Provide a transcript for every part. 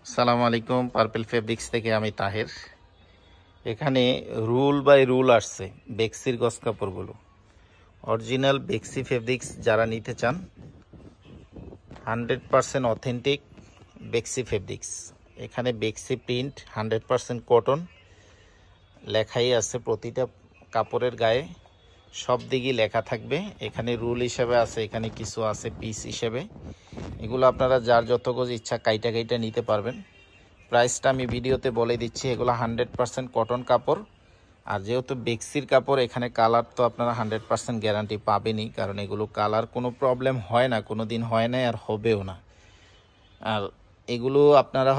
আসসালামু আলাইকুম। Purple fabrics থেকে আমি তাহের। এখানে রুল বাই রুল আসছে বেক্সির গস কাপড়গুলো, অরিজিনাল বেক্সি ফেব্রিক্স। যারা নিতে চান 100% অথেন্টিক বেক্সি ফেব্রিক্স। এখানে বেক্সি প্রিন্ট 100% কটন লেখাই আছে, প্রতিটা কাপড়ের গায়ে সব দিকই লেখা থাকবে। এখানে রুল হিসেবে আছে, এখানে কিছু আছে পিস হিসেবে। এগুলো আপনারা যার যত গজ ইচ্ছা কাইটা কাইটা নিতে পারবেন। প্রাইসটা আমি ভিডিওতে বলে দিচ্ছি। এগুলো 100% কটন কাপড়, আর যেহেতু বেক্সির কাপড় এখানে কালার তো আপনারা 100% গ্যারান্টি পাবেনই, কারণ এগুলো কালার কোনো প্রবলেম হয় না, কোনো দিন হয় না আর হবেও না। আর এগুলো আপনারা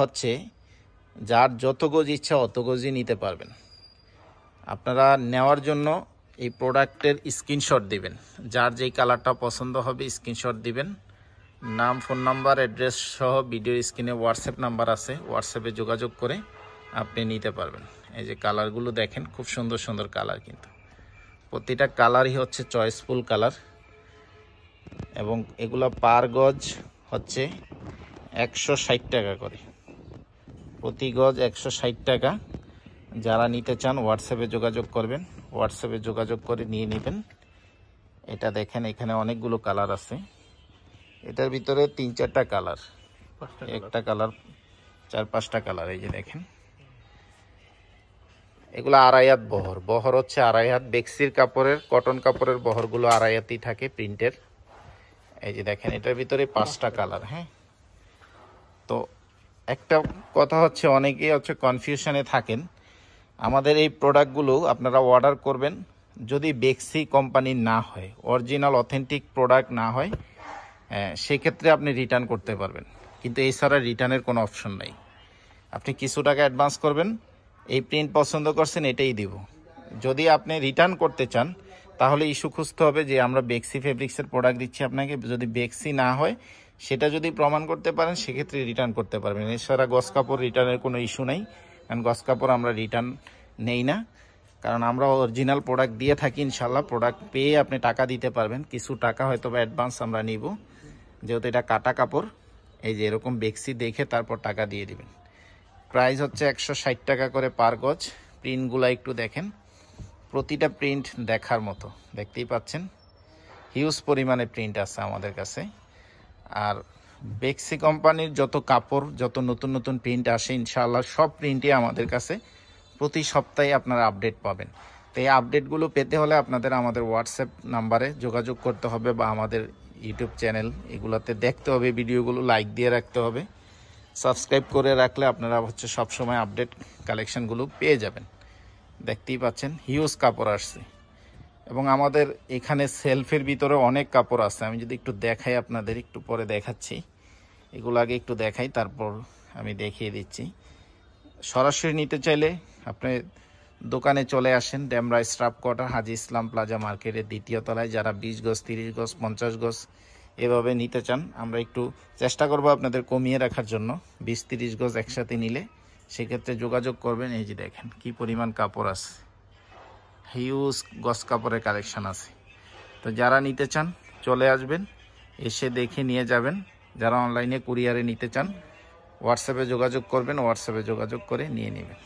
যার যত গজ ইচ্ছা অত গজই নিতে পারবেন। আপনারা নেওয়ার জন্য এই প্রোডাক্টের স্ক্রিনশট দিবেন, যার যেই কালারটা পছন্দ হবে স্ক্রিনশট দিবেন। নাম, ফোন নাম্বার, অ্যাড্রেস সহ ভিডিওর স্ক্রিনে হোয়াটসঅ্যাপ নাম্বার আছে, হোয়াটসঅ্যাপে যোগাযোগ করে আপনি নিতে পারবেন। এই যে কালারগুলো দেখেন, খুব সুন্দর সুন্দর কালার, কিন্তু প্রতিটা কালারই চয়েসফুল কালার। এবং এগুলো পার গজ 160 টাকা করে, প্রতি গজ 160 টাকা। যারা নিতে চান হোয়াটসঅ্যাপে যোগাযোগ করবেন, হোয়াটসঅ্যাপে যোগাযোগ করে নিয়ে নেবেন। এটা দেখেন, এখানে অনেকগুলো কালার আছে, এটার ভিতরে 3-4টা কালার, একটা কালার 4-5টা কালার। এই যে দেখেন, এগুলো আড়াই হাত বহর, বহর আড়াই হাত। বেক্সির কাপড়ের, কটন কাপড়ের বহরগুলো আড়াই হাতই থাকে প্রিন্টের। এই যে দেখেন, এটার ভিতরে 5টা কালার। হ্যাঁ, তো একটা কথা অনেকেই কনফিউশনে থাকেন। আমাদের এই প্রোডাক্টগুলো আপনারা অর্ডার করবেন, যদি বেক্সি কোম্পানির না হয়, অরিজিনাল অথেন্টিক প্রোডাক্ট না হয়, সেক্ষেত্রে আপনি রিটার্ন করতে পারবেন। কিন্তু এছাড়া রিটার্নের কোনো অপশন নাই। আপনি কিছু টাকা অ্যাডভান্স করবেন, এই প্রিন্ট পছন্দ করছেন এটাই দিব। যদি আপনি রিটার্ন করতে চান তাহলে ইস্যু খুঁজতে হবে যে আমরা বেক্সি ফেব্রিক্সের প্রোডাক্ট দিচ্ছি আপনাকে। যদি বেক্সি না হয়, সেটা যদি প্রমাণ করতে পারেন, সেক্ষেত্রে রিটার্ন করতে পারবেন। এছাড়া গস কাপড় রিটার্নের কোনো ইস্যু নেই, কারণ গস কাপড় আমরা রিটার্ন নেই না, কারণ আমরা অরিজিনাল প্রোডাক্ট দিয়ে থাকি। ইনশাল্লাহ প্রোডাক্ট পেয়ে আপনি টাকা দিতে পারবেন। কিছু টাকা হয়তো বা অ্যাডভান্স আমরা নিব, যেহেতু এটা কাটা কাপড়। এই যে এরকম বেক্সি দেখে তারপর টাকা দিয়ে দিবেন। প্রাইস 160 টাকা করে পার গজ। প্রিন্টগুলো একটু দেখেন, প্রতিটা প্রিন্ট দেখার মতো, দেখতেই পাচ্ছেন হিউজ পরিমাণে প্রিন্ট আছে আমাদের কাছে। আর বেক্সি কোম্পানির যত কাপড়, যত নতুন নতুন প্রিন্ট আসে, ইনশাআল্লাহ সব প্রিন্টই আমাদের কাছে প্রতি সপ্তাহে আপনারা আপডেট পাবেন। তো এই আপডেটগুলো পেতে হলে আপনাদের আমাদের হোয়াটসঅ্যাপ নাম্বারে যোগাযোগ করতে হবে, বা আমাদের ইউটিউব চ্যানেল এগুলোতে দেখতে হবে, ভিডিওগুলো লাইক দিয়ে রাখতে হবে। সাবস্ক্রাইব করে রাখলে আপনারা সবসময় আপডেট কালেকশনগুলো পেয়ে যাবেন। দেখতেই পাচ্ছেন হিউজ কাপড় আসছে, এবং আমাদের এখানে সেলফের ভিতরে অনেক কাপড় আছে। আমি যদি একটু দেখাই আপনাদের, একটু পরে দেখাচ্ছি। এগুলো আগে একটু দেখাই, তারপর আমি দেখিয়ে দিচ্ছি। সরাসরি নিতে চাইলে আপনি দোকানে চলে আসেন, ডেমরা স্টাফ কোয়ার্টার, হাজি ইসলাম প্লাজা মার্কেটের 2য় তলায়। যারা 20 গজ, 30 গজ, 50 গজ এভাবে নিতে চান, আমরা একটু চেষ্টা করব আপনাদের কমিয়ে রাখার জন্য। 20-30 গজ একসাথে নিলে সেক্ষেত্রে যোগাযোগ করবেন। এই যে দেখেন কি পরিমাণ কাপড় আছে, হিউজ গজ কাপড়ের কালেকশন আছে। তো যারা নিতে চান চলে আসবেন, এসে দেখে নিয়ে যাবেন। যারা অনলাইনে কুরিয়ারে নিতে চান হোয়াটসঅ্যাপে যোগাযোগ করবেন, হোয়াটসঅ্যাপে যোগাযোগ করে নিয়ে নেবেন।